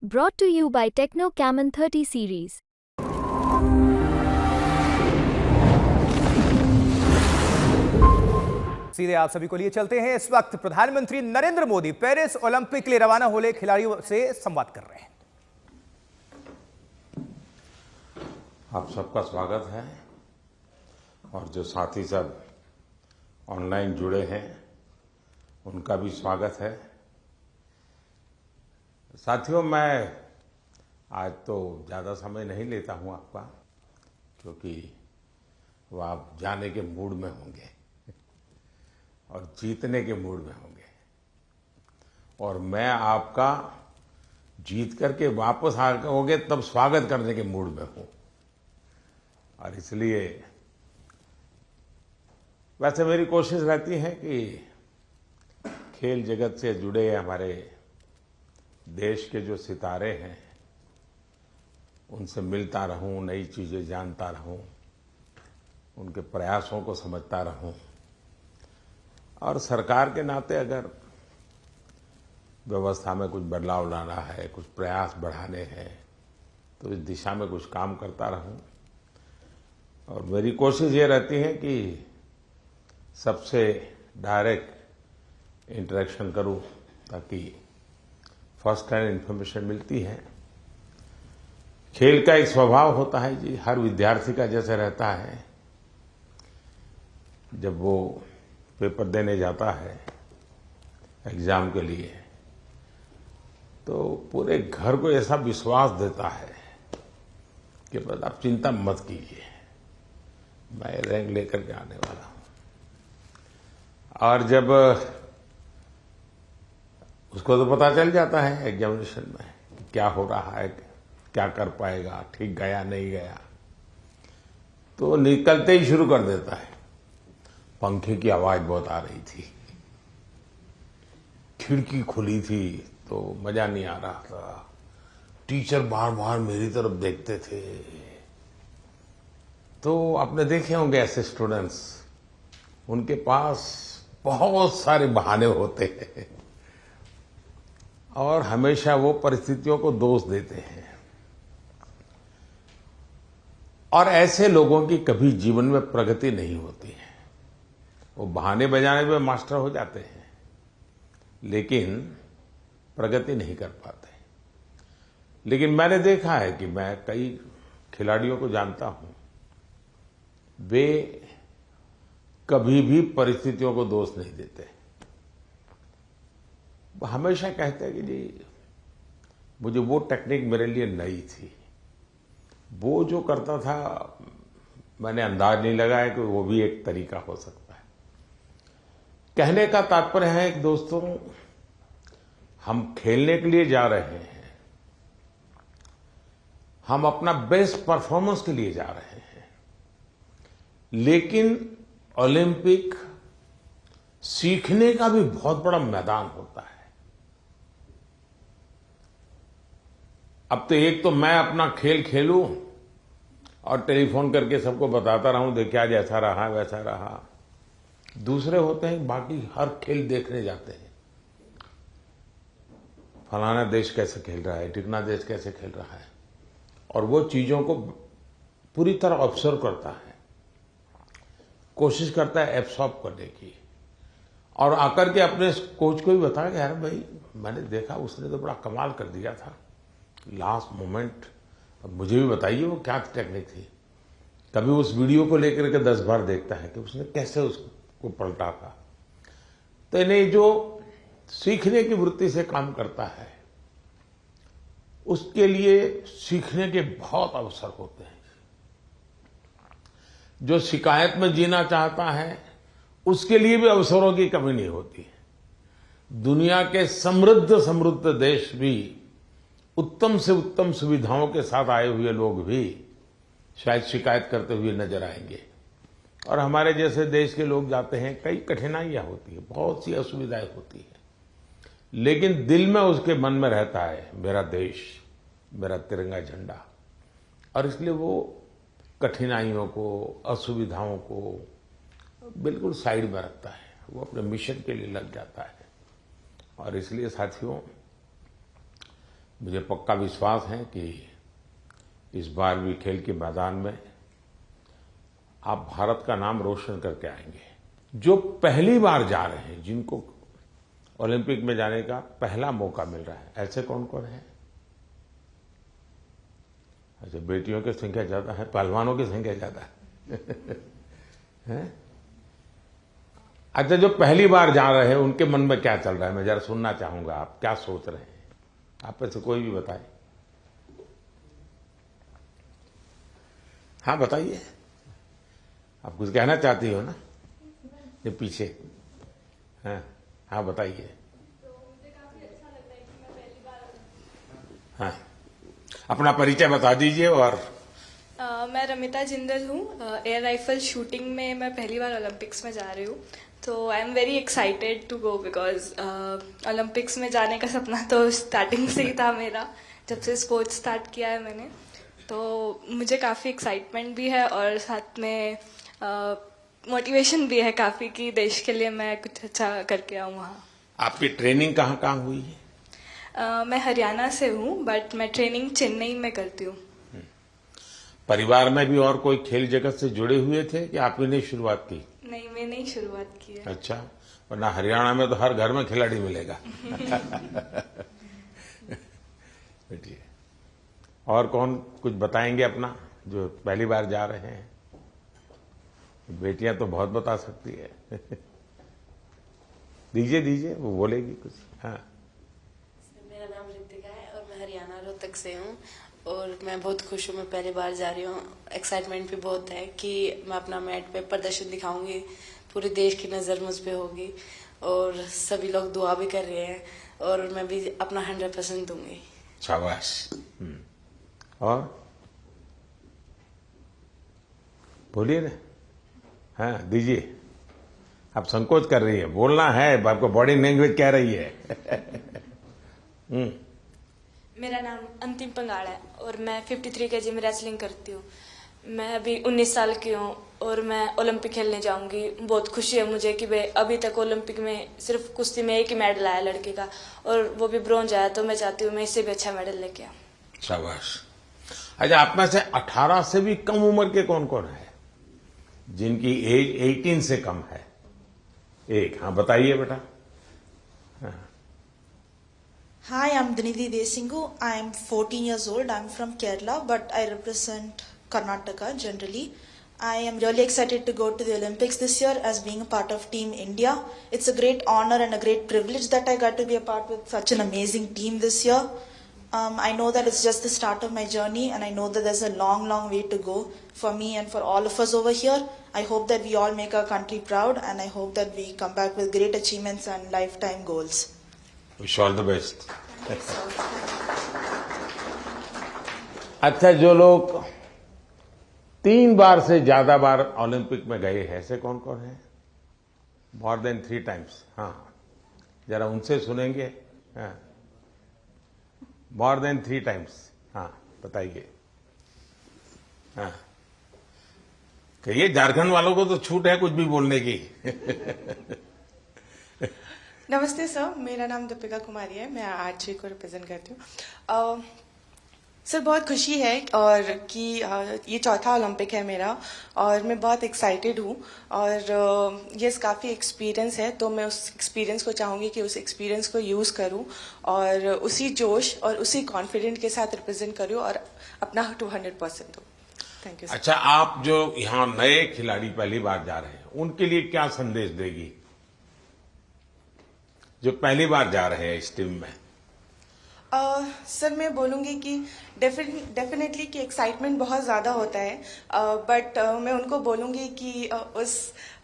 Brought to you by Techno Camon 30 series. सीधे आप सभी को लिए चलते हैं। इस वक्त प्रधानमंत्री नरेंद्र मोदी पेरिस ओलंपिक के लिए रवाना होने खिलाड़ियों से संवाद कर रहे हैं। आप सबका स्वागत है और जो साथी सब ऑनलाइन जुड़े हैं उनका भी स्वागत है। साथियों, मैं आज तो ज़्यादा समय नहीं लेता हूं आपका, क्योंकि वो आप जाने के मूड में होंगे और जीतने के मूड में होंगे, और मैं आपका जीत करके वापस आओगे तब स्वागत करने के मूड में हूं। और इसलिए वैसे मेरी कोशिश रहती है कि खेल जगत से जुड़े हमारे देश के जो सितारे हैं उनसे मिलता रहूं, नई चीजें जानता रहूं, उनके प्रयासों को समझता रहूं, और सरकार के नाते अगर व्यवस्था में कुछ बदलाव लाना है, कुछ प्रयास बढ़ाने हैं, तो इस दिशा में कुछ काम करता रहूं। और मेरी कोशिश ये रहती है कि सबसे डायरेक्ट इंटरेक्शन करूं, ताकि फर्स्ट हैंड इन्फॉर्मेशन मिलती है। खेल का एक स्वभाव होता है जी, हर विद्यार्थी का जैसे रहता है, जब वो पेपर देने जाता है एग्जाम के लिए, तो पूरे घर को ऐसा विश्वास देता है कि बस आप चिंता मत कीजिए, मैं रैंक लेकर के आने वाला हूं। और जब उसको तो पता चल जाता है एग्जामिनेशन में क्या हो रहा है, क्या कर पाएगा, ठीक गया नहीं गया, तो निकलते ही शुरू कर देता है। पंखे की आवाज बहुत आ रही थी, खिड़की खुली थी तो मजा नहीं आ रहा था, टीचर बार बार मेरी तरफ देखते थे। तो आपने देखे होंगे ऐसे स्टूडेंट्स, उनके पास बहुत सारे बहाने होते हैं और हमेशा वो परिस्थितियों को दोष देते हैं, और ऐसे लोगों की कभी जीवन में प्रगति नहीं होती है। वो बहाने बजाने में मास्टर हो जाते हैं, लेकिन प्रगति नहीं कर पाते। लेकिन मैंने देखा है कि मैं कई खिलाड़ियों को जानता हूं, वे कभी भी परिस्थितियों को दोष नहीं देते। वो हमेशा कहते हैं कि जी मुझे वो टेक्निक मेरे लिए नई थी, वो जो करता था मैंने अंदाज नहीं लगाया कि वो भी एक तरीका हो सकता है। कहने का तात्पर्य है कि दोस्तों, हम खेलने के लिए जा रहे हैं, हम अपना बेस्ट परफॉर्मेंस के लिए जा रहे हैं, लेकिन ओलंपिक सीखने का भी बहुत बड़ा मैदान होता है। अब तो एक तो मैं अपना खेल खेलूं और टेलीफोन करके सबको बताता रहूं, देखिए जैसा रहा वैसा रहा। दूसरे होते हैं बाकी हर खेल देखने जाते हैं, फलाना देश कैसे खेल रहा है, टिकना देश कैसे खेल रहा है, और वो चीजों को पूरी तरह ऑब्जर्व करता है, कोशिश करता है एब्सॉर्ब करने की, और आकर के अपने कोच को भी बताया कि यार भाई मैंने देखा उसने तो बड़ा कमाल कर दिया था लास्ट मोमेंट, अब मुझे भी बताइए वो क्या टेक्निक थी। कभी उस वीडियो को लेकर के 10 बार देखता है कि उसने कैसे उसको पलटा था। तो इन्हें जो सीखने की वृत्ति से काम करता है, उसके लिए सीखने के बहुत अवसर होते हैं। जो शिकायत में जीना चाहता है उसके लिए भी अवसरों की कमी नहीं होती है। दुनिया के समृद्ध समृद्ध देश भी उत्तम से उत्तम सुविधाओं के साथ आए हुए लोग भी शायद शिकायत करते हुए नजर आएंगे, और हमारे जैसे देश के लोग जाते हैं, कई कठिनाइयां होती है, बहुत सी असुविधाएं होती है, लेकिन दिल में उसके मन में रहता है मेरा देश, मेरा तिरंगा झंडा, और इसलिए वो कठिनाइयों को, असुविधाओं को बिल्कुल साइड में रखता है, वो अपने मिशन के लिए लग जाता है। और इसलिए साथियों, मुझे पक्का विश्वास है कि इस बार भी खेल के मैदान में आप भारत का नाम रोशन करके आएंगे। जो पहली बार जा रहे हैं, जिनको ओलंपिक में जाने का पहला मौका मिल रहा है, ऐसे कौन कौन है? अच्छा, बेटियों की संख्या ज्यादा है, पहलवानों की संख्या ज्यादा है? अच्छा, जो पहली बार जा रहे हैं उनके मन में क्या चल रहा है, मैं जरा सुनना चाहूंगा। आप क्या सोच रहे हैं? आप में से कोई भी बताए। हाँ, बताइए। आप कुछ कहना चाहती हो ना? ये पीछे। हाँ, हाँ, बताइए। हाँ, अपना परिचय बता दीजिए। और मैं रमिता जिंदल हूँ। एयर राइफल शूटिंग में मैं पहली बार ओलंपिक्स में जा रही हूँ, तो I am very excited to go because Olympics में जाने का सपना तो स्टार्टिंग से ही था मेरा, जब से स्पोर्ट्स स्टार्ट किया है मैंने। तो मुझे काफ़ी एक्साइटमेंट भी है और साथ में मोटिवेशन भी है काफ़ी कि देश के लिए मैं कुछ अच्छा करके आऊँ वहाँ। आपकी ट्रेनिंग कहाँ कहाँ हुई है? मैं हरियाणा से हूँ, बट मैं ट्रेनिंग चेन्नई में करती हूँ। परिवार में भी और कोई खेल जगत से जुड़े हुए थे कि आपने नहीं शुरुआत की? नहीं, मैंने ही शुरुआत की है। अच्छा, वरना हरियाणा में तो हर घर में खिलाड़ी मिलेगा। बैठिए। और कौन कुछ बताएंगे अपना, जो पहली बार जा रहे हैं? बेटियां तो बहुत बता सकती है। दीजिए, वो बोलेगी कुछ। हाँ। मेरा नाम ऋतिका है और मैं हरियाणा रोहतक से हूँ और मैं बहुत खुश हूँ। मैं पहली बार जा रही हूँ। एक्साइटमेंट भी बहुत है कि मैं अपना मैट पे प्रदर्शन दिखाऊंगी, पूरे देश की नज़र मुझ पे होगी और सभी लोग दुआ भी कर रहे हैं और मैं भी अपना 100% दूंगी। शाबाश। और बोलिए ना। हाँ, दीजिए। आप संकोच कर रही है, बोलना है, आपको बॉडी लैंग्वेज कह रही है। मेरा नाम अंतिम पंगाड़ है और मैं 53 kg में रेसलिंग करती हूँ। मैं अभी 19 साल की हूँ और मैं ओलंपिक खेलने जाऊँगी। बहुत खुशी है मुझे कि भाई अभी तक ओलंपिक में सिर्फ कुश्ती में एक ही मेडल आया लड़के का, और वो भी ब्रॉन्ज आया, तो मैं चाहती हूँ मैं इससे भी अच्छा मेडल लेके आऊँ। शाबाश। अच्छा, आप में से 18 से भी कम उम्र के कौन कौन है जिनकी एज 18 से कम है? एक। हाँ, बताइए बेटा। Hi, I'm Dinidhi Desingu. I'm 14 years old. I'm from Kerala, but I represent Karnataka generally. I am really excited to go to the Olympics this year as being a part of Team India. It's a great honor and a great privilege that I got to be a part with such an amazing team this year. I know that it's just the start of my journey, and I know that there's a long, long way to go for me and for all of us over here. I hope that we all make our country proud, and I hope that we come back with great achievements and lifetime goals. Wish all the best. अच्छा, जो लोग 3 बार से ज्यादा बार Olympic में गए हैं, ऐसे कौन कौन है? More than 3 times। हाँ, जरा उनसे सुनेंगे। हाँ, मोर देन 3 times। हाँ, बताइए। हाँ, कहिए, झारखंड वालों को तो छूट है कुछ भी बोलने की। नमस्ते सर, मेरा नाम दीपिका कुमारी है। मैं आर्चरी को रिप्रेजेंट करती हूँ। सर, बहुत खुशी है और कि ये चौथा ओलंपिक है मेरा और मैं बहुत एक्साइटेड हूँ और ये काफ़ी एक्सपीरियंस है, तो मैं उस एक्सपीरियंस को चाहूँगी कि उस एक्सपीरियंस को यूज़ करूँ और उसी जोश और उसी कॉन्फिडेंट के साथ रिप्रेजेंट करूँ और अपना 200% दूँ। Thank you. अच्छा, आप जो यहाँ नए खिलाड़ी पहली बार जा रहे हैं, उनके लिए क्या संदेश देगी, जो पहली बार जा रहे हैं इस टीम में? सर, मैं बोलूँगी कि डेफिनेटली कि एक्साइटमेंट बहुत ज़्यादा होता है, बट मैं उनको बोलूँगी कि उस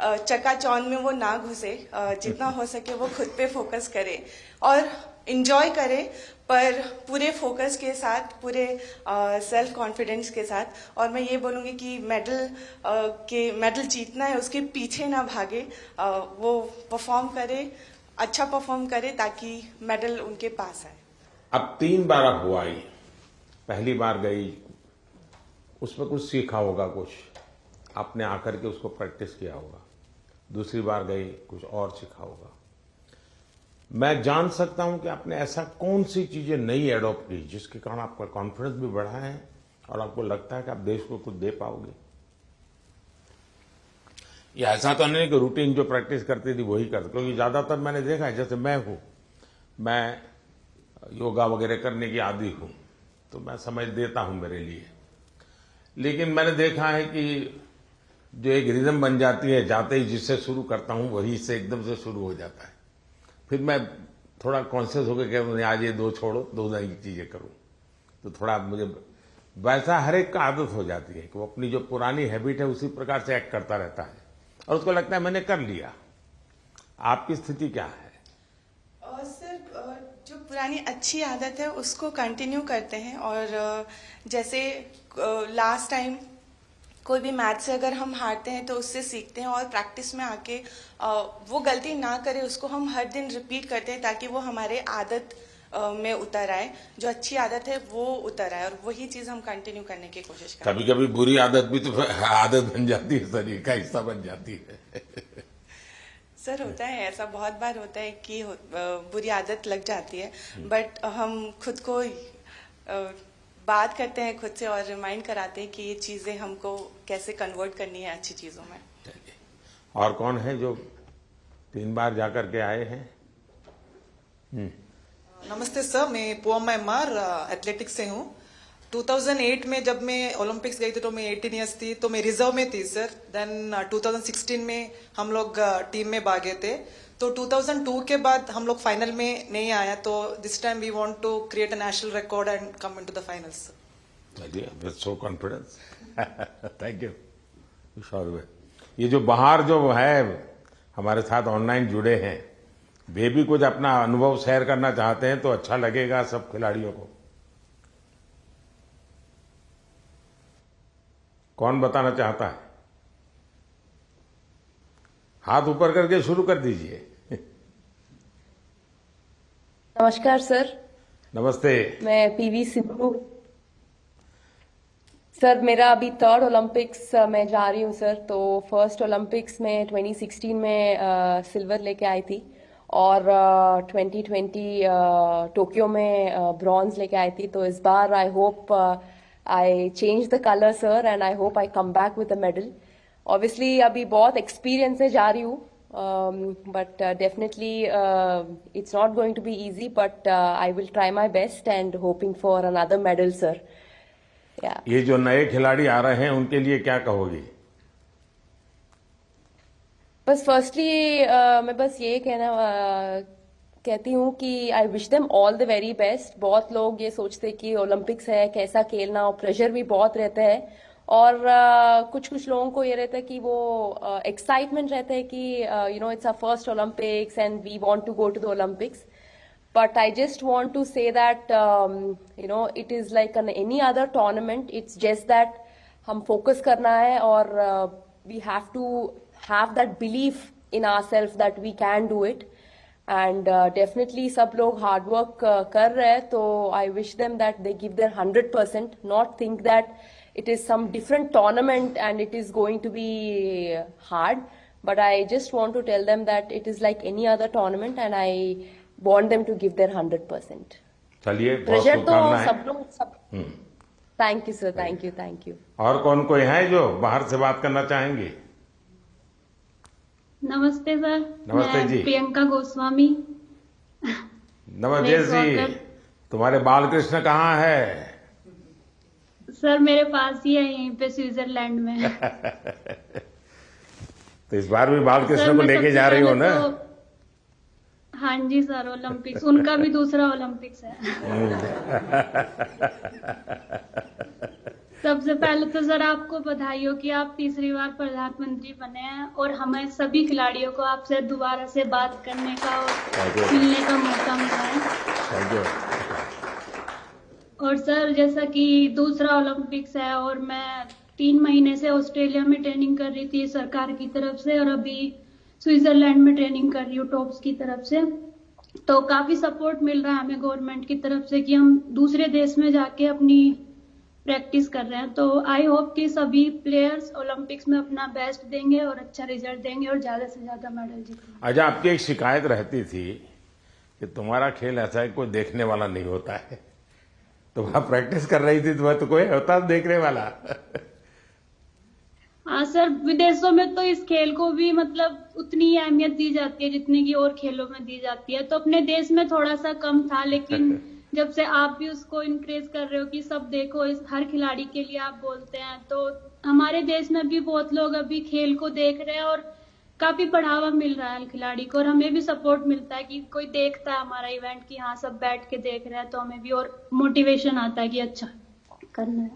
चकाचौंध में वो ना घुसे, जितना हो सके वो खुद पे फोकस करे और इंजॉय करे, पर पूरे फोकस के साथ, पूरे सेल्फ कॉन्फिडेंस के साथ। और मैं ये बोलूँगी कि मेडल जीतना है, उसके पीछे ना भागे, वो परफॉर्म करे, अच्छा परफॉर्म करे ताकि मेडल उनके पास आए। अब 3 बार आप हुआ ही, पहली बार गई, उसमें कुछ सीखा होगा, कुछ आपने आकर के उसको प्रैक्टिस किया होगा। दूसरी बार गई, कुछ और सीखा होगा। मैं जान सकता हूं कि आपने ऐसा कौन सी चीजें नई एडॉप्ट की जिसके कारण आपका कॉन्फिडेंस भी बढ़ा है और आपको लगता है कि आप देश को कुछ दे पाओगे? ये ऐसा तो नहीं कि रूटीन जो प्रैक्टिस करती थी वही करते, क्योंकि ज्यादातर मैंने देखा है, जैसे मैं योगा वगैरह करने की आदी हूं, तो मैं समझ देता हूं मेरे लिए। लेकिन मैंने देखा है कि जो एक रिदम बन जाती है, जाते ही जिससे शुरू करता हूं वही से एकदम से शुरू हो जाता है। फिर मैं थोड़ा कॉन्शियस होकर कहता आज ये 2 छोड़ो, 2 नई चीजें करूं, तो थोड़ा मुझे वैसा हर एक का आदत हो जाती है कि वो अपनी जो पुरानी हैबिट है उसी प्रकार से एक्ट करता रहता है और उसको लगता है मैंने कर लिया। आपकी स्थिति क्या है? सर, जो पुरानी अच्छी आदत है उसको कंटिन्यू करते हैं और जैसे लास्ट टाइम कोई भी मैच से अगर हम हारते हैं तो उससे सीखते हैं और प्रैक्टिस में आके वो गलती ना करें उसको हम हर दिन रिपीट करते हैं ताकि वो हमारे आदत में उतर आए, जो अच्छी आदत है वो उतर आए और वही चीज हम कंटिन्यू करने की कोशिश करते हैं। कभी कभी बुरी आदत भी तो आदत बन जाती है, शरीर का हिस्सा बन जाती है। सर होता है, ऐसा बहुत बार होता है कि बुरी आदत लग जाती है, बट हम खुद को बात करते हैं खुद से और रिमाइंड कराते हैं कि ये चीजें हमको कैसे कन्वर्ट करनी है अच्छी चीजों में। और कौन है जो 3 बार जाकर के आए हैं? नमस्ते सर, मैं पोअम एमआर एथलेटिक्स से हूँ। 2008 में जब मैं ओलंपिक्स गई थी तो मैं 18 ईयर्स थी, तो मैं रिजर्व में थी सर। देन 2016 में हम लोग टीम में भागे थे, तो 2002 के बाद हम लोग फाइनल में नहीं आया, तो this time we want to create a national record and come into the finals. With so confidence, thank you. ये जो बाहर जो है हमारे साथ ऑनलाइन जुड़े हैं, वे भी कुछ अपना अनुभव शेयर करना चाहते हैं तो अच्छा लगेगा सब खिलाड़ियों को। कौन बताना चाहता है? हाथ ऊपर करके शुरू कर दीजिए। नमस्कार सर। नमस्ते। मैं पीवी सिंधु। सर मेरा अभी 3rd ओलंपिक्स में जा रही हूँ सर। तो फर्स्ट ओलंपिक्स में 2016 में सिल्वर लेके आई थी और 2020 टोक्यो में ब्रॉन्ज लेके आई थी। तो इस बार I hope I change the colour sir and I hope I come back with a medal. Obviously अभी बहुत एक्सपीरियंस से जा रही हूँ, but definitely it's not going to be easy, but I will try my best and hoping for another medal sir. Yeah. ये जो नए खिलाड़ी आ रहे हैं उनके लिए क्या कहोगी? बस फर्स्टली मैं बस ये कहती हूँ कि आई wish them all the very best. बहुत लोग ये सोचते कि ओलंपिक्स है कैसा खेलना, और प्रेशर भी बहुत रहता है, और कुछ लोगों को ये रहता है कि वो एक्साइटमेंट रहता है कि you know it's a first Olympics and we want to go to the Olympics. But I just want to say that you know it is like any other tournament. It's just that हम focus करना है और we have to have that belief in ourselves that we can do it. And definitely सब लोग hard work कर रहे हैं, तो I wish them that they give their 100%, not think that it is some different tournament and it is going to be hard, but I just want to tell them that it is like any other tournament and I want them to give their 100%. चलिए, pressure तो सब लोग सब। Thank you sir, thank you. और कौन कोई है जो बाहर से बात करना चाहेंगे? नमस्ते सर। नमस्ते जी। प्रियंका गोस्वामी। नमस्ते जी। तुम्हारे बालकृष्ण कहाँ है? सर मेरे पास ही है, यहीं पे स्विट्जरलैंड में। तो इस बार भी बालकृष्ण को लेके जा रही हो ना? हाँ जी सर, ओलंपिक्स उनका भी दूसरा ओलंपिक्स है। सबसे पहले तो सर आपको बधाई हो कि आप तीसरी बार प्रधानमंत्री बने हैं और हमें सभी खिलाड़ियों को आपसे दोबारा से बात करने का और मिलने का मौका मिला है। और सर जैसा कि दूसरा ओलंपिक्स है और मैं 3 महीने से ऑस्ट्रेलिया में ट्रेनिंग कर रही थी सरकार की तरफ से, और अभी स्विट्जरलैंड में ट्रेनिंग कर रही हूँ टॉप्स की तरफ से। तो काफी सपोर्ट मिल रहा है हमें गवर्नमेंट की तरफ से कि हम दूसरे देश में जाके अपनी प्रैक्टिस कर रहे हैं। तो आई होप कि सभी प्लेयर्स ओलंपिक्स में अपना बेस्ट देंगे और अच्छा रिजल्ट देंगे और ज्यादा से ज्यादा मेडल जीतेंगे। अच्छा, आपकी एक शिकायत रहती थी कि तुम्हारा खेल ऐसा है कोई देखने वाला नहीं होता है। तो वहां प्रैक्टिस कर रही थी तो कोई होता देखने वाला। हाँ सर, विदेशों में तो इस खेल को भी मतलब उतनी ही अहमियत दी जाती है जितनी की और खेलों में दी जाती है। तो अपने देश में थोड़ा सा कम था, लेकिन जब से आप भी उसको इंक्रेज कर रहे हो कि सब देखो, इस हर खिलाड़ी के लिए आप बोलते हैं, तो हमारे देश में भी बहुत लोग अभी खेल को देख रहे हैं और काफी बढ़ावा मिल रहा है खिलाड़ी को। और हमें भी सपोर्ट मिलता है कि कोई देखता है हमारा इवेंट कि हाँ सब बैठ के देख रहे हैं, तो हमें भी और मोटिवेशन आता है कि अच्छा करना है।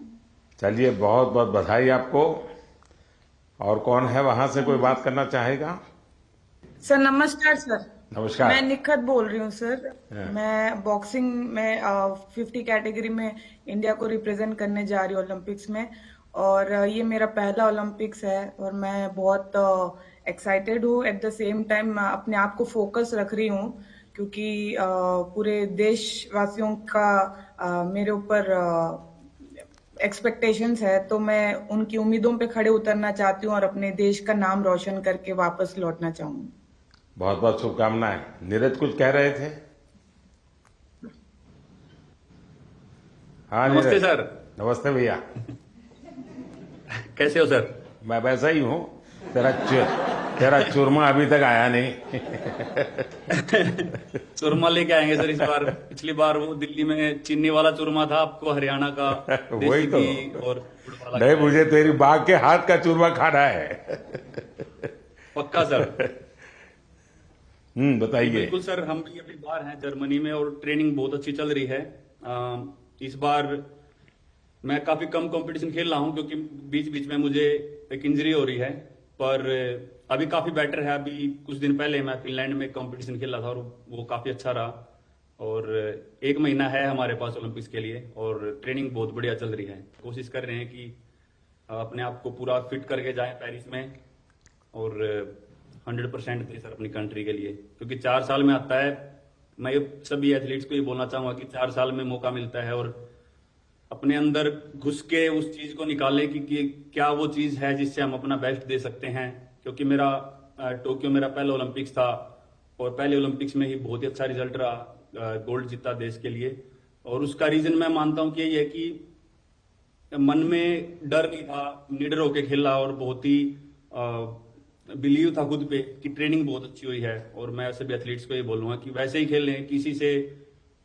चलिए, बहुत बहुत बधाई आपको। और कौन है वहां से कोई बात करना चाहेगा? सर नमस्कार सर। नमस्कार। मैं निखत बोल रही हूँ सर। मैं बॉक्सिंग में 50 कैटेगरी में इंडिया को रिप्रेजेंट करने जा रही हूँ ओलंपिक्स में, और ये मेरा पहला ओलंपिक्स है और मैं बहुत एक्साइटेड हूँ। एट द सेम टाइम अपने आप को फोकस रख रही हूँ क्योंकि पूरे देशवासियों का मेरे ऊपर एक्सपेक्टेशंस है, तो मैं उनकी उम्मीदों पे खड़े उतरना चाहती हूँ और अपने देश का नाम रोशन करके वापस लौटना चाहूंगी। बहुत बहुत शुभकामनाएं। नीरज कुछ कह रहे थे? हाँ नमस्ते सर। नमस्ते भैया। कैसे हो सर? मैं वैसा ही हूँ। तेरा चूरमा अभी तक आया नहीं। चूरमा लेके आएंगे सर इस बार। पिछली बार वो दिल्ली में चीनी वाला चूरमा था, आपको हरियाणा का वही तो। और नहीं, मुझे तेरी बाग के हाथ का चूरमा खाना है। पक्का सर। बताइए। बिल्कुल सर, हम भी अभी बाहर हैं जर्मनी में और ट्रेनिंग बहुत अच्छी चल रही है। इस बार मैं काफी कम कंपटीशन खेल रहा हूं क्योंकि बीच बीच में मुझे एक इंजरी हो रही है, पर अभी काफी बेटर है। अभी कुछ दिन पहले मैं फिनलैंड में कंपटीशन खेला था और वो काफी अच्छा रहा। और 1 महीना है हमारे पास ओलंपिक्स के लिए और ट्रेनिंग बहुत बढ़िया चल रही है। कोशिश कर रहे हैं कि अपने आप को पूरा फिट करके जाएं पेरिस में और 100% दे सर अपनी कंट्री के लिए, क्योंकि 4 साल में आता है। मैं सभी एथलीट्स को ये बोलना चाहूंगा कि 4 साल में मौका मिलता है और अपने अंदर घुस के उस चीज को निकालें कि क्या वो चीज है जिससे हम अपना बेस्ट दे सकते हैं। क्योंकि मेरा टोक्यो मेरा पहला ओलंपिक्स था और पहले ओलंपिक्स में ही बहुत ही अच्छा रिजल्ट रहा, गोल्ड जीता देश के लिए। और उसका रीजन मैं मानता हूं कि यही है कि मन में डर नहीं था, निडर होके खेला और बहुत ही बिलीव था खुद पे कि ट्रेनिंग बहुत अच्छी हुई है। और मैं सभी एथलीट्स को ये बोलूंगा कि वैसे ही खेलें, किसी से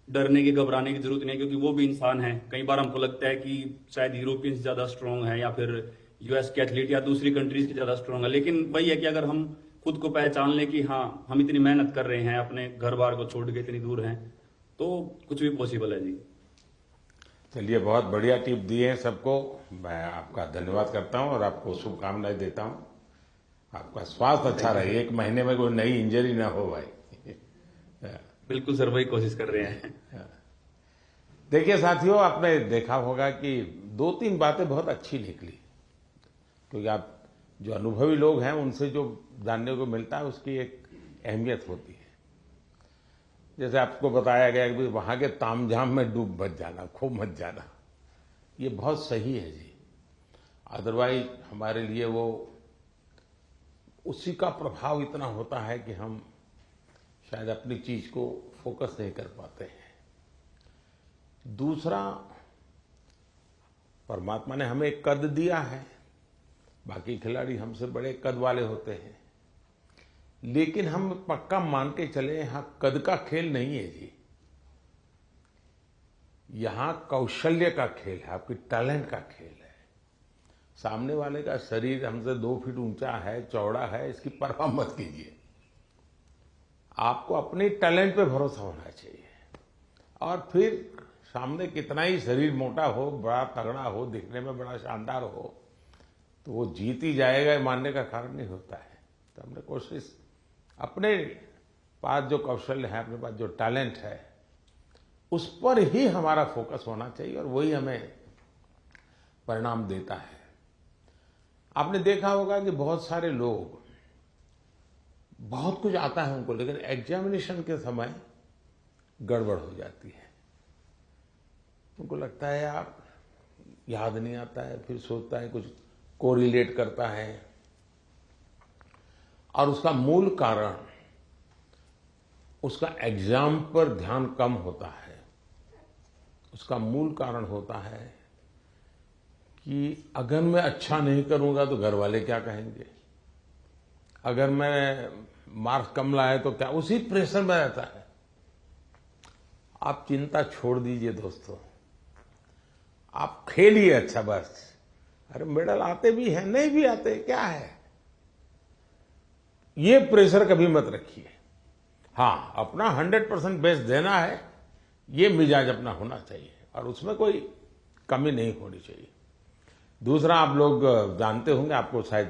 डरने की घबराने की जरूरत नहीं है, क्योंकि वो भी इंसान है। कई बार हमको लगता है कि शायद यूरोपियंस ज्यादा स्ट्रांग है या फिर यूएस के एथलीट या दूसरी कंट्रीज के ज्यादा स्ट्रांग है, लेकिन वही है कि अगर हम खुद को पहचान लें कि हाँ हम इतनी मेहनत कर रहे हैं, अपने घर बार को छोड़ के इतनी दूर हैं, तो कुछ भी पॉसिबल है जी। चलिए, बहुत बढ़िया टिप दिए हैं सबको। मैं आपका धन्यवाद करता हूं और आपको शुभकामनाएं देता हूं। आपका स्वास्थ्य अच्छा रहे, 1 महीने में कोई नई इंजरी ना हो भाई। बिल्कुल सर, वही कोशिश कर रहे हैं। देखिए साथियों, आपने देखा होगा कि 2-3 बातें बहुत अच्छी निकली, क्योंकि आप जो अनुभवी लोग हैं उनसे जो जानने को मिलता है उसकी एक अहमियत होती है। जैसे आपको बताया गया कि वहां के तामझाम में डूब मत जाना, खूब मत जाना, ये बहुत सही है जी। अदरवाइज हमारे लिए वो उसी का प्रभाव इतना होता है कि हम शायद अपनी चीज को फोकस नहीं कर पाते हैं। दूसरा, परमात्मा ने हमें एक कद दिया है, बाकी खिलाड़ी हमसे बड़े कद वाले होते हैं, लेकिन हम पक्का मान के चले यहां कद का खेल नहीं है जी। यहां कौशल्य का खेल है, आपकी टैलेंट का खेल है। सामने वाले का शरीर हमसे 2 फीट ऊंचा है, चौड़ा है, इसकी परवाह मत कीजिए। आपको अपने टैलेंट पे भरोसा होना चाहिए। और फिर सामने कितना ही शरीर मोटा हो, बड़ा तगड़ा हो, दिखने में बड़ा शानदार हो, तो वो जीत ही जाएगा, मानने का कारण नहीं होता है। तो हमने कोशिश, अपने पास जो कौशल्य है, अपने पास जो टैलेंट है, उस पर ही हमारा फोकस होना चाहिए और वही हमें परिणाम देता है। आपने देखा होगा कि बहुत सारे लोग, बहुत कुछ आता है उनको, लेकिन एग्जामिनेशन के समय गड़बड़ हो जाती है। उनको लगता है यार याद नहीं आता है, फिर सोचता है कुछ कोरिलेट करता है, और उसका मूल कारण उसका एग्जाम पर ध्यान कम होता है। उसका मूल कारण होता है कि अगर मैं अच्छा नहीं करूंगा तो घर वाले क्या कहेंगे, अगर मैं मार्क्स कम लाए तो क्या, उसी प्रेशर में रहता है। आप चिंता छोड़ दीजिए दोस्तों, आप खेलिए अच्छा बस। अरे मेडल आते भी हैं, नहीं भी आते, क्या है, ये प्रेशर कभी मत रखिए। हाँ, अपना 100% बेस्ट देना है, ये मिजाज अपना होना चाहिए और उसमें कोई कमी नहीं होनी चाहिए। दूसरा, आप लोग जानते होंगे, आपको शायद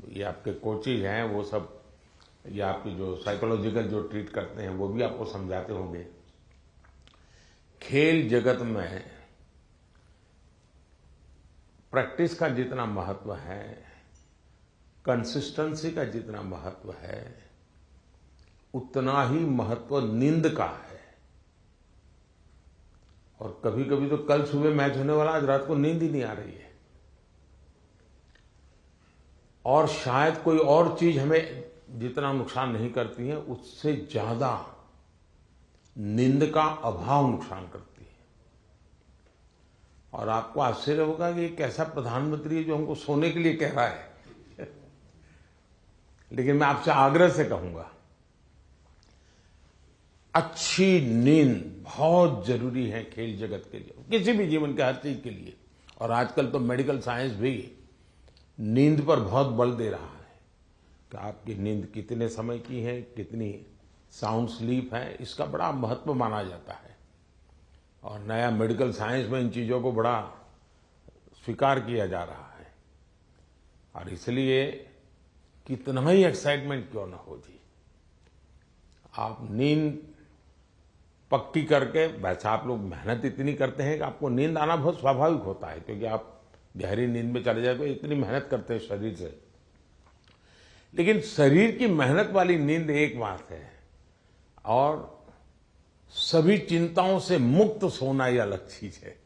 ये आपके कोचेज हैं वो सब, ये आपकी जो साइकोलॉजिकल जो ट्रीट करते हैं वो भी आपको समझाते होंगे। खेल जगत में प्रैक्टिस का जितना महत्व है, कंसिस्टेंसी का जितना महत्व है, उतना ही महत्व नींद का है। और कभी कभी तो कल सुबह मैच होने वाला, आज रात को नींद ही नहीं आ रही है। और शायद कोई और चीज हमें जितना नुकसान नहीं करती है, उससे ज्यादा नींद का अभाव नुकसान करती है। और आपको आश्चर्य होगा कि एक ऐसा प्रधानमंत्री है जो हमको सोने के लिए कह रहा है लेकिन मैं आपसे आग्रह से कहूंगा, अच्छी नींद बहुत जरूरी है खेल जगत के लिए, किसी भी जीवन के हर चीज के लिए। और आजकल तो मेडिकल साइंस भी नींद पर बहुत बल दे रहा है कि आपकी नींद कितने समय की है, कितनी साउंड स्लीप है, इसका बड़ा महत्व माना जाता है। और नया मेडिकल साइंस में इन चीजों को बड़ा स्वीकार किया जा रहा है। और इसलिए कितना ही एक्साइटमेंट क्यों ना हो जी, आप नींद पक्की करके, वैसे आप लोग मेहनत इतनी करते हैं कि आपको नींद आना बहुत स्वाभाविक होता है, क्योंकि आप गहरी नींद में चले जाए तो इतनी मेहनत करते हैं शरीर से। लेकिन शरीर की मेहनत वाली नींद एक बात है, और सभी चिंताओं से मुक्त सोना ये अलग चीज है।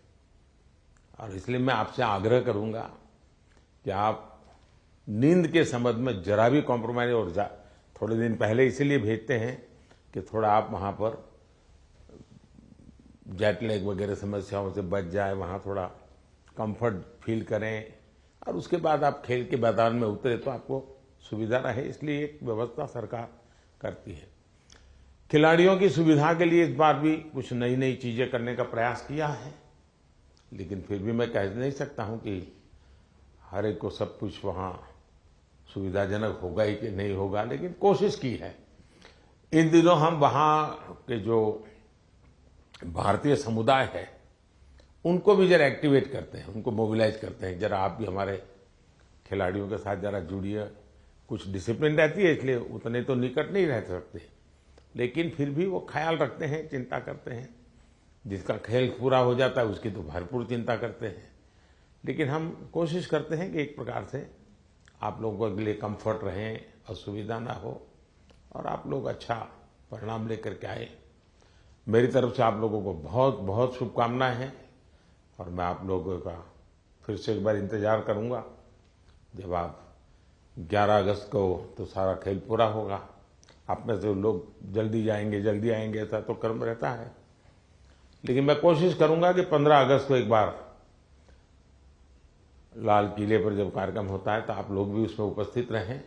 और इसलिए मैं आपसे आग्रह करूंगा कि आप नींद के संबंध में जरा भी कॉम्प्रोमाइज, और थोड़े दिन पहले इसीलिए भेजते हैं कि थोड़ा आप वहां पर जेट लैग वगैरह समस्याओं से बच जाए, वहां थोड़ा कंफर्ट फील करें, और उसके बाद आप खेल के मैदान में उतरे तो आपको सुविधा रहे, इसलिए एक व्यवस्था सरकार करती है। खिलाड़ियों की सुविधा के लिए इस बार भी कुछ नई नई चीजें करने का प्रयास किया है, लेकिन फिर भी मैं कह नहीं सकता हूं कि हर एक को सब कुछ वहां सुविधाजनक होगा ही कि नहीं होगा, लेकिन कोशिश की है। इन दिनों हम वहां के जो भारतीय समुदाय है उनको भी जरा एक्टिवेट करते हैं, उनको मोबिलाइज करते हैं, जरा आप भी हमारे खिलाड़ियों के साथ जरा जुड़िए। कुछ डिसिप्लिन रहती है, इसलिए उतने तो निकट नहीं रह सकते, लेकिन फिर भी वो ख्याल रखते हैं, चिंता करते हैं। जिसका खेल पूरा हो जाता है उसकी तो भरपूर चिंता करते हैं। लेकिन हम कोशिश करते हैं कि एक प्रकार से आप लोगों के लिए कंफर्ट रहें, असुविधा ना हो, और आप लोग अच्छा परिणाम लेकर के आए। मेरी तरफ से आप लोगों को बहुत बहुत शुभकामनाएं हैं, और मैं आप लोगों का फिर से एक बार इंतजार करूंगा जब आप 11 अगस्त को तो सारा खेल पूरा होगा। आप में से लोग जल्दी आएंगे, ऐसा तो क्रम रहता है, लेकिन मैं कोशिश करूंगा कि 15 अगस्त को एक बार लाल किले पर जब कार्यक्रम होता है तो आप लोग भी उसमें उपस्थित रहें,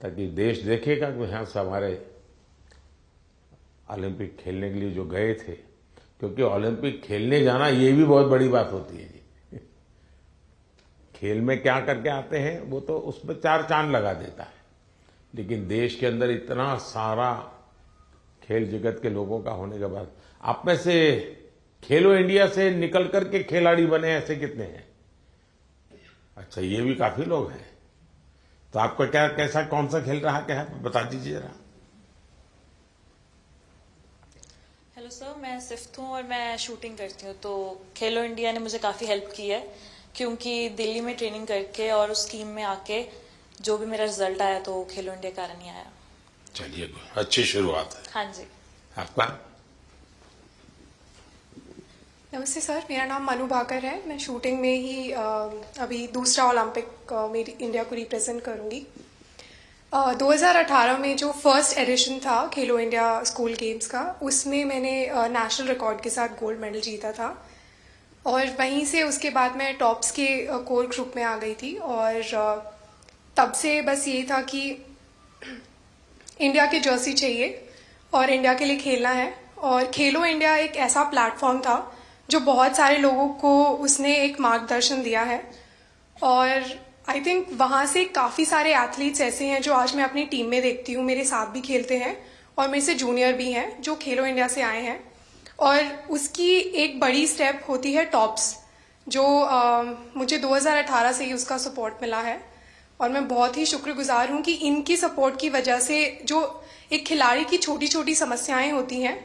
ताकि देश देखेगा कि यहाँ से हमारे ओलंपिक खेलने के लिए जो गए थे, क्योंकि ओलंपिक खेलने जाना ये भी बहुत बड़ी बात होती है जी। खेल में क्या करके आते हैं वो तो उसमें 4 चांद लगा देता है, लेकिन देश के अंदर इतना सारा खेल जगत के लोगों का होने के बाद आप में से खेलो इंडिया से निकल करके खिलाड़ी बने ऐसे कितने हैं? अच्छा, ये भी काफी लोग हैं। तो आपका क्या, कैसा, कौन सा खेल रहा क्या है, बता दीजिए जरा। हेलो सर, मैं सिफ्थ हूँ और मैं शूटिंग करती हूँ। तो खेलो इंडिया ने मुझे काफ़ी हेल्प की है, क्योंकि दिल्ली में ट्रेनिंग करके और उस टीम में आके जो भी मेरा रिजल्ट आया तो खेलो इंडिया कारण ही आया। चलिए, अच्छी शुरुआत है। हाँ जी। आपका? नमस्ते सर, मेरा नाम मनु भाकर है। मैं शूटिंग में ही अभी दूसरा ओलंपिक मेरी इंडिया को रिप्रेजेंट करूंगी। 2018 में जो फर्स्ट एडिशन था खेलो इंडिया स्कूल गेम्स का, उसमें मैंने नेशनल रिकॉर्ड के साथ गोल्ड मेडल जीता था। और वहीं से उसके बाद मैं टॉप्स के कोर ग्रुप में आ गई थी। और तब से बस ये था कि इंडिया की जर्सी चाहिए और इंडिया के लिए खेलना है। और खेलो इंडिया एक ऐसा प्लेटफॉर्म था जो बहुत सारे लोगों को उसने एक मार्गदर्शन दिया है। और आई थिंक वहाँ से काफ़ी सारे एथलीट्स ऐसे हैं जो आज मैं अपनी टीम में देखती हूँ, मेरे साथ भी खेलते हैं और मेरे से जूनियर भी हैं जो खेलो इंडिया से आए हैं। और उसकी एक बड़ी स्टेप होती है टॉप्स, जो मुझे 2018 से ही उसका सपोर्ट मिला है। और मैं बहुत ही शुक्रगुजार हूँ कि इनकी सपोर्ट की वजह से जो एक खिलाड़ी की छोटी छोटी समस्याएं होती हैं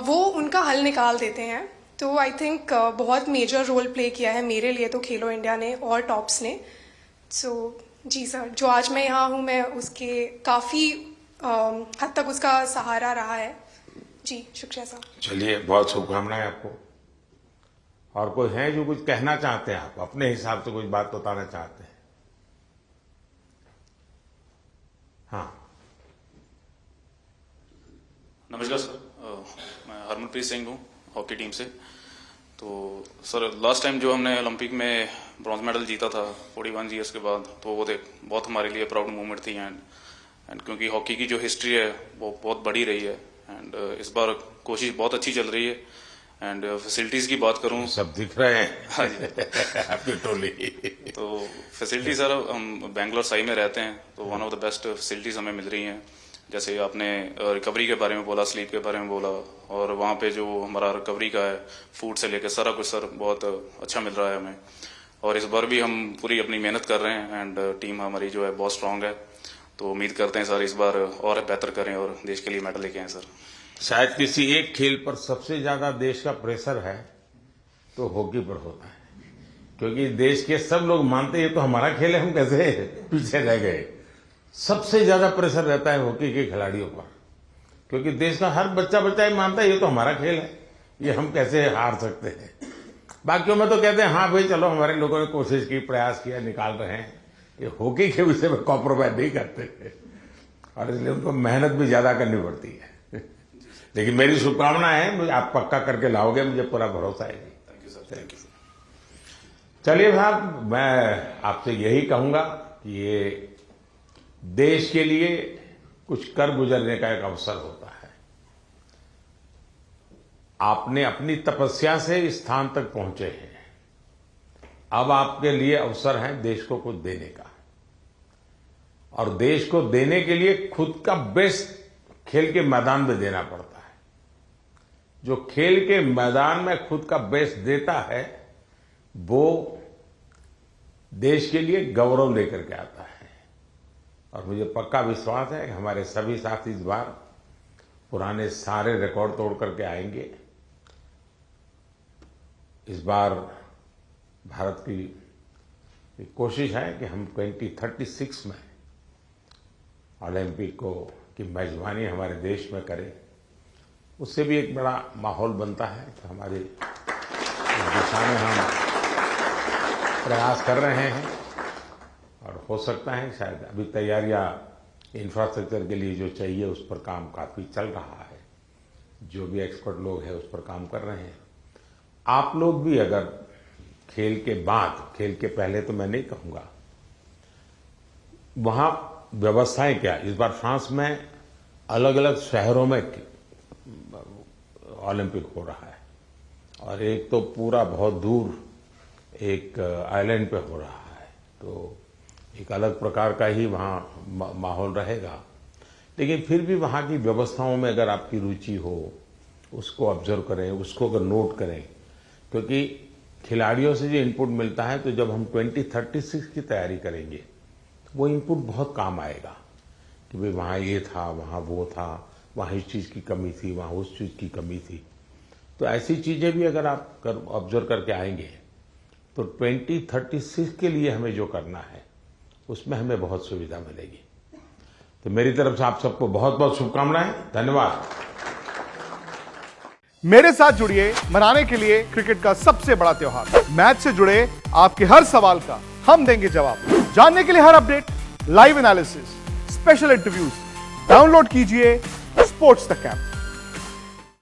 वो उनका हल निकाल देते हैं। तो आई थिंक बहुत मेजर रोल प्ले किया है मेरे लिए तो खेलो इंडिया ने और टॉप्स ने। सो जी सर, जो आज मैं यहाँ हूँ मैं उसके काफ़ी हद तक उसका सहारा रहा है। जी शुक्रिया सर। चलिए, बहुत शुभकामनाएं आपको। और कोई है जो कुछ कहना चाहते हैं, आप अपने हिसाब से कुछ बात बताना चाहते हैं? हाँ, नमस्कार सर, मैं हरमनप्रीत सिंह हूँ हॉकी टीम से। तो सर, लास्ट टाइम जो हमने ओलंपिक में ब्रॉन्ज मेडल जीता था 41 ईयर्स के बाद, तो वो बहुत हमारे लिए प्राउड मोमेंट थी। एंड क्योंकि हॉकी की जो हिस्ट्री है वो बहुत बड़ी रही है एंड इस बार कोशिश बहुत अच्छी चल रही है। एंड फैसिलिटीज की बात करूं, सब दिख रहे हैं। हाँ जी आपकी टोली। तो फैसिलिटी सर, हम बेंगलोर साई में रहते हैं तो one of the best facilities हमें मिल रही हैं। जैसे आपने रिकवरी के बारे में बोला, स्लीप के बारे में बोला, और वहाँ पे जो हमारा रिकवरी का है, फूड से लेकर सारा कुछ सर बहुत अच्छा मिल रहा है हमें। और इस बार भी हम पूरी अपनी मेहनत कर रहे हैं एंड टीम हमारी जो है बहुत स्ट्रांग है। तो उम्मीद करते हैं सर इस बार और बेहतर करें और देश के लिए मेडल लेके आए सर। शायद किसी एक खेल पर सबसे ज्यादा देश का प्रेशर है तो हॉकी पर होता है, क्योंकि देश के सब लोग मानते हैं तो हमारा खेल है, हम कैसे पीछे रह गए। सबसे ज्यादा प्रेशर रहता है हॉकी के खिलाड़ियों पर, क्योंकि देश का हर बच्चा ही मानता है ये तो हमारा खेल है, ये हम कैसे हार सकते हैं। बाकियों में तो कहते हैं हाँ भाई चलो हमारे लोगों ने कोशिश की, प्रयास किया, निकाल रहे हैं। ये हॉकी के विषय में कॉम्प्रोमाइज नहीं करते और इसलिए उनको मेहनत भी ज्यादा करनी पड़ती है। लेकिन मेरी शुभकामना है, मुझे आप पक्का करके लाओगे, मुझे पूरा भरोसा है। Thank you sir, thank you. चलिए साहब, मैं आपसे यही कहूंगा कि ये देश के लिए कुछ कर गुजरने का एक अवसर होता है। आपने अपनी तपस्या से इस स्थान तक पहुंचे हैं, अब आपके लिए अवसर है देश को कुछ देने का। और देश को देने के लिए खुद का बेस्ट खेल के मैदान में देना पड़ता है। जो खेल के मैदान में खुद का बेस्ट देता है वो देश के लिए गौरव लेकर के आता है। और मुझे पक्का विश्वास है कि हमारे सभी साथी इस बार पुराने सारे रिकॉर्ड तोड़ करके आएंगे। इस बार भारत की कोशिश है कि हम 2036 में ओलंपिक की मेजबानी हमारे देश में करें। उससे भी एक बड़ा माहौल बनता है तो हमारी इस दिशा में हम प्रयास कर रहे हैं। और हो सकता है शायद अभी तैयारियां इंफ्रास्ट्रक्चर के लिए जो चाहिए उस पर काम काफी चल रहा है। जो भी एक्सपर्ट लोग हैं उस पर काम कर रहे हैं। आप लोग भी अगर खेल के बाद, खेल के पहले तो मैं नहीं कहूंगा, वहां व्यवस्थाएं क्या, इस बार फ्रांस में अलग अलग शहरों में ओलंपिक हो रहा है और एक तो पूरा बहुत दूर एक आइलैंड पे हो रहा है, तो एक अलग प्रकार का ही वहाँ माहौल रहेगा। लेकिन फिर भी वहाँ की व्यवस्थाओं में अगर आपकी रुचि हो, उसको ऑब्जर्व करें, उसको अगर नोट करें, क्योंकि खिलाड़ियों से जो इनपुट मिलता है तो जब हम 2036 की तैयारी करेंगे वो इनपुट बहुत काम आएगा कि भाई वहाँ ये था, वहाँ वो था, वहाँ इस चीज़ की कमी थी, वहाँ उस चीज़ की कमी थी। तो ऐसी चीज़ें भी अगर आप ऑब्जर्व करके आएंगे तो 2036 के लिए हमें जो करना है उसमें हमें बहुत सुविधा मिलेगी। तो मेरी तरफ से आप सबको बहुत बहुत शुभकामनाएं। धन्यवाद। मेरे साथ जुड़िए मनाने के लिए क्रिकेट का सबसे बड़ा त्योहार। मैच से जुड़े आपके हर सवाल का हम देंगे जवाब। जानने के लिए हर update, live analysis, special interviews. Download कीजिए स्पोर्ट्स तक ऐप।